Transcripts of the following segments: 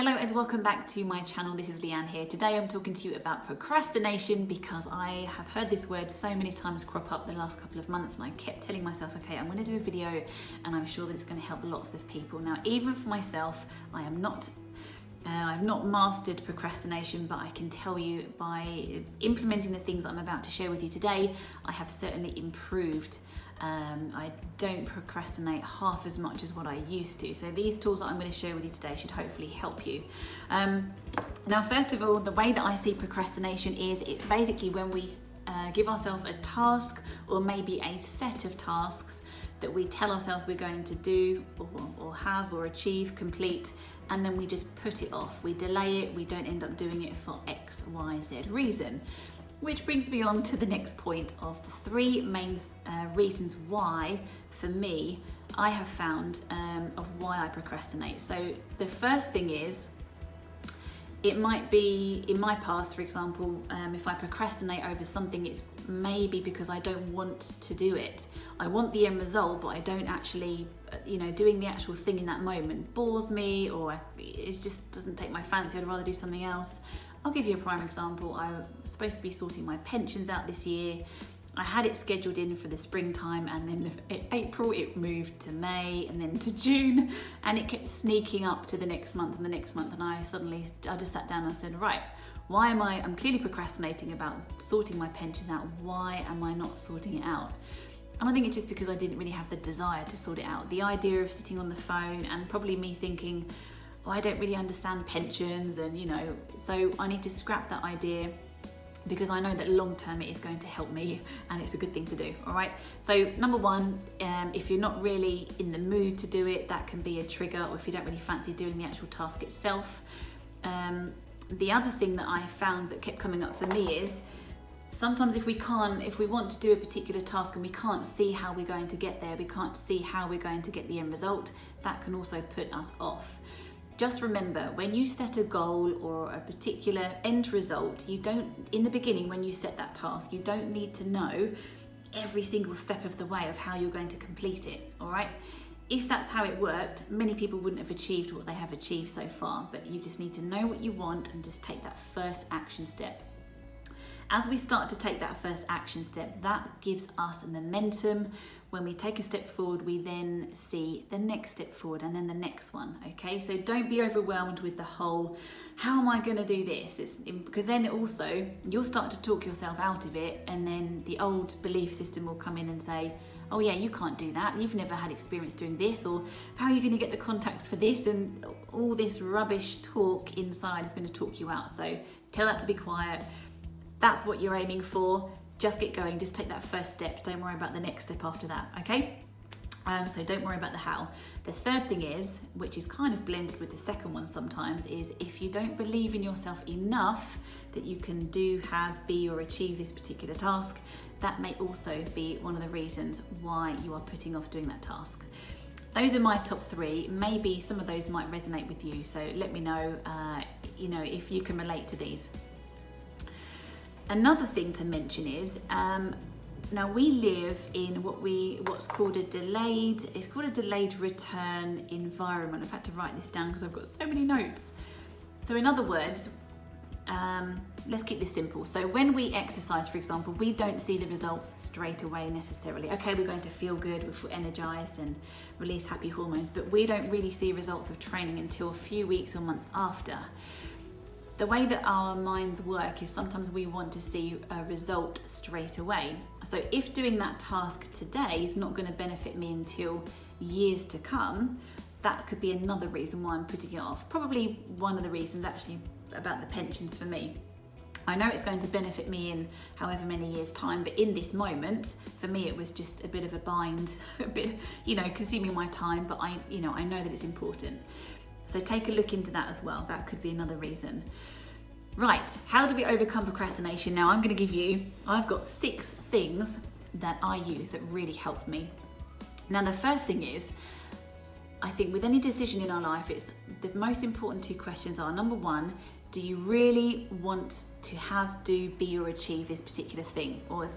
Hello and welcome back to my channel. This is Leanne here. Today I'm talking to you about procrastination because I have heard this word so many times crop up the last couple of months, and I kept telling myself, okay, I'm going to do a video and I'm sure that it's going to help lots of people. Now, even for myself, I've not mastered procrastination, but I can tell you by implementing the things I'm about to share with you today, I have certainly improved. I don't procrastinate half as much as what I used to. So these tools that I'm going to share with you today should hopefully help you. Now, first of all, the way that I see procrastination is it's basically when we give ourselves a task or maybe a set of tasks that we tell ourselves we're going to do or have or achieve, complete, and then we just put it off. We delay it, we don't end up doing it for X, Y, Z reason. Which brings me on to the next point of the three main reasons why, for me, I have found of why I procrastinate. So the first thing is, it might be in my past, for example, if I procrastinate over something, it's maybe because I don't want to do it. I want the end result, but I don't actually, doing the actual thing in that moment bores me, or it just doesn't take my fancy. I'd rather do something else. I'll give you a prime example. I was supposed to be sorting my pensions out this year. I had it scheduled in for the springtime, and then in April it moved to May and then to June, and it kept sneaking up to the next month and the next month, and I just sat down and said, right, I'm clearly procrastinating about sorting my pensions out. Why am I not sorting it out? And I think it's just because I didn't really have the desire to sort it out. The idea of sitting on the phone, and probably me thinking, I don't really understand pensions, and so I need to scrap that idea, because I know that long term it is going to help me and it's a good thing to do. All right, so number one, if you're not really in the mood to do it, that can be a trigger, or if you don't really fancy doing the actual task itself. The other thing that I found that kept coming up for me is sometimes if we want to do a particular task and we can't see how we're going to get there, we can't see how we're going to get the end result, that can also put us off. Just remember, when you set a goal or a particular end result, in the beginning when you set that task, you don't need to know every single step of the way of how you're going to complete it, all right? If that's how it worked, many people wouldn't have achieved what they have achieved so far, but you just need to know what you want and just take that first action step. As we start to take that first action step, that gives us a momentum. When we take a step forward, we then see the next step forward and then the next one, okay? So don't be overwhelmed with the whole, how am I gonna do this? Because then also, you'll start to talk yourself out of it, and then the old belief system will come in and say, oh yeah, you can't do that. You've never had experience doing this, or how are you gonna get the contacts for this? And all this rubbish talk inside is gonna talk you out. So tell that to be quiet. That's what you're aiming for. Just get going, just take that first step. Don't worry about the next step after that, okay? So don't worry about the how. The third thing is, which is kind of blended with the second one sometimes, is if you don't believe in yourself enough that you can do, have, be, or achieve this particular task, that may also be one of the reasons why you are putting off doing that task. Those are my top three. Maybe some of those might resonate with you, so let me know, if you can relate to these. Another thing to mention is, now we live in what's called a delayed return environment. I've had to write this down because I've got so many notes. So in other words, let's keep this simple. So when we exercise, for example, we don't see the results straight away necessarily. Okay, we're going to feel good, we feel energized and release happy hormones, but we don't really see results of training until a few weeks or months after. The way that our minds work is sometimes we want to see a result straight away. So if doing that task today is not going to benefit me until years to come, that could be another reason why I'm putting it off. Probably one of the reasons actually about the pensions for me. I know it's going to benefit me in however many years time, but in this moment, for me, it was just a bit of a bind, a bit, consuming my time, but I know that it's important. So take a look into that as well. That could be another reason. Right, how do we overcome procrastination? Now I've got 6 things that I use that really help me. Now the first thing is, I think with any decision in our life, it's the most important 2 questions are, number 1, do you really want to have, do, be, or achieve this particular thing, or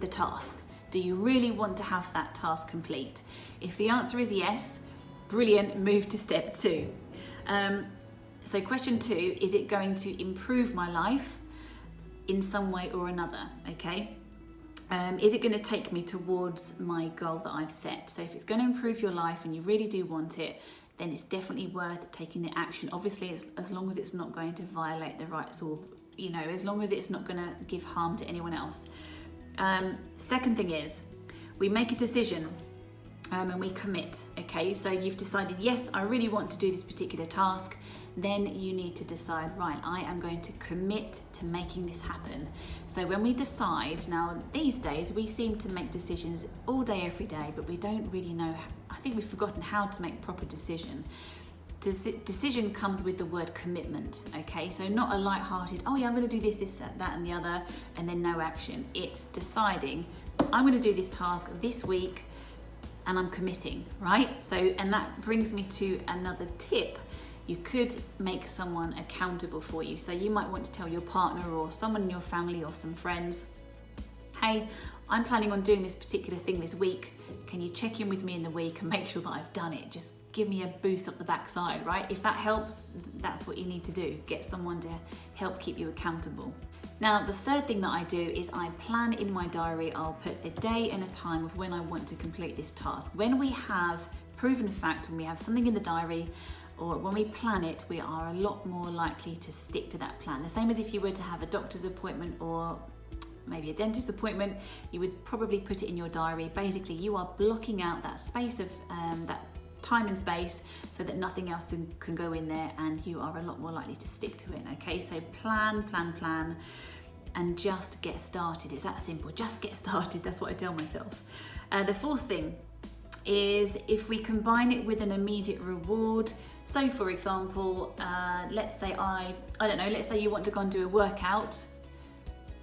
the task? Do you really want to have that task complete? If the answer is yes, brilliant, move to step 2. So question 2, is it going to improve my life in some way or another? Okay. Is it going to take me towards my goal that I've set? So if it's going to improve your life and you really do want it, then it's definitely worth taking the action. Obviously, as long as it's not going to violate the rights, or, you know, as long as it's not going to give harm to anyone else. Second thing is, we make a decision and we commit. Okay, so you've decided, yes, I really want to do this particular task. Then you need to decide, right, I am going to commit to making this happen. So when we decide, now these days we seem to make decisions all day, every day, but we don't really know, I think we've forgotten how to make proper decision. Decision comes with the word commitment, okay? So not a light-hearted, oh yeah, I'm gonna do this, that and the other, and then no action. It's deciding, I'm gonna do this task this week, and I'm committing, right? So, and that brings me to another tip. You could make someone accountable for you. So you might want to tell your partner or someone in your family or some friends, hey, I'm planning on doing this particular thing this week. Can you check in with me in the week and make sure that I've done it? Just give me a boost up the backside, right? If that helps, that's what you need to do. Get someone to help keep you accountable. Now, the third thing that I do is I plan in my diary. I'll put a day and a time of when I want to complete this task. When we have proven fact, when we have something in the diary, or when we plan it, we are a lot more likely to stick to that plan. The same as if you were to have a doctor's appointment or maybe a dentist appointment, you would probably put it in your diary. Basically, you are blocking out that space of that time and space so that nothing else can go in there, and you are a lot more likely to stick to it. Okay, so plan, and just get started. It's that simple. Just get started. That's what I tell myself. The fourth thing is if we combine it with an immediate reward. So for example, let's say I don't know, let's say you want to go and do a workout.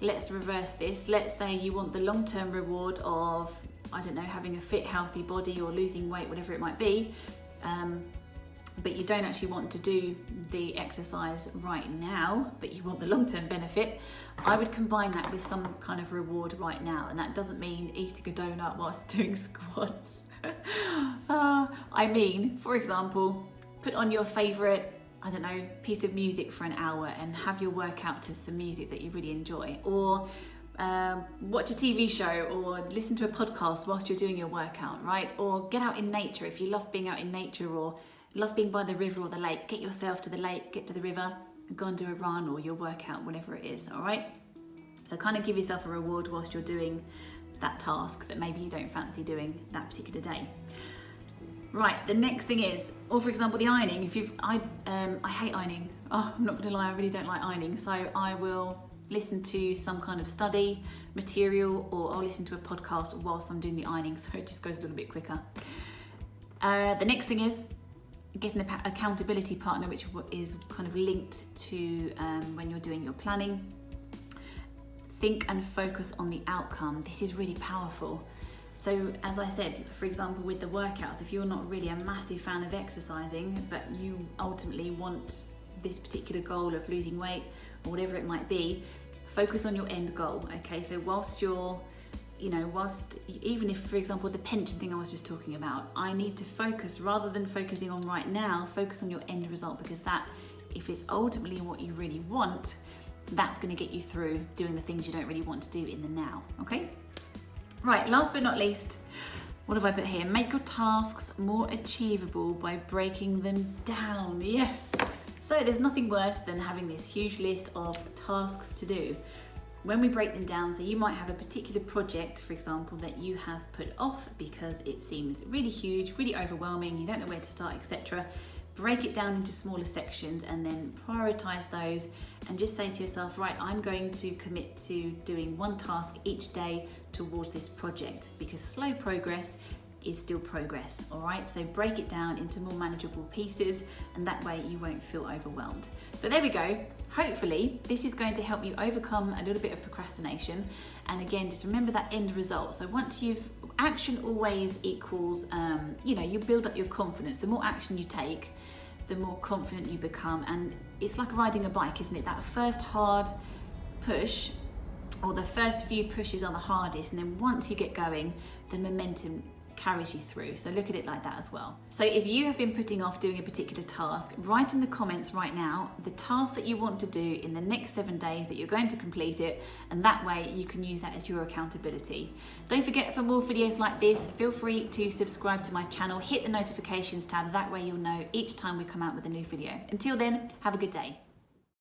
Let's reverse this. Let's say you want the long-term reward of, I don't know, having a fit, healthy body or losing weight, whatever it might be. But you don't actually want to do the exercise right now, but you want the long-term benefit. I would combine that with some kind of reward right now. And that doesn't mean eating a donut whilst doing squats. I mean, for example, put on your favorite, I don't know, piece of music for an hour and have your workout to some music that you really enjoy. Or watch a TV show or listen to a podcast whilst you're doing your workout, right? Or get out in nature. If you love being out in nature or love being by the river or the lake, get yourself to the lake, get to the river, and go and do a run or your workout, whatever it is, all right? So kind of give yourself a reward whilst you're doing that task that maybe you don't fancy doing that particular day. Right, the next thing is, or for example, the ironing. I hate ironing. Oh, I'm not gonna lie, I really don't like ironing. So I will listen to some kind of study material, or I'll listen to a podcast whilst I'm doing the ironing, so it just goes a little bit quicker. The next thing is getting an accountability partner, which is kind of linked to when you're doing your planning. Think and focus on the outcome. This is really powerful. So as I said, for example, with the workouts, if you're not really a massive fan of exercising, but you ultimately want this particular goal of losing weight or whatever it might be, focus on your end goal, okay? So whilst you're, even if, for example, the pension thing I was just talking about, I need to focus, rather than focusing on right now, focus on your end result, because that, if it's ultimately what you really want, that's going to get you through doing the things you don't really want to do in the now, okay? Right, last but not least, what have I put here? Make your tasks more achievable by breaking them down. Yes. So there's nothing worse than having this huge list of tasks to do. When we break them down, so you might have a particular project, for example, that you have put off because it seems really huge, really overwhelming, you don't know where to start, etc. Break it down into smaller sections and then prioritize those, and just say to yourself, right, I'm going to commit to doing one task each day towards this project, because slow progress is still progress, all right? So break it down into more manageable pieces, and that way you won't feel overwhelmed. So there we go. Hopefully this is going to help you overcome a little bit of procrastination. And again, just remember that end result. So once action always equals, you build up your confidence. The more action you take, the more confident you become. And it's like riding a bike, isn't it? That first hard push, or the first few pushes are the hardest, and then once you get going, the momentum carries you through. So look at it like that as well. So if you have been putting off doing a particular task, write in the comments right now the task that you want to do in the next 7 days that you're going to complete it, and that way you can use that as your accountability. Don't forget, for more videos like this, feel free to subscribe to my channel, hit the notifications tab, that way you'll know each time we come out with a new video. Until then, have a good day.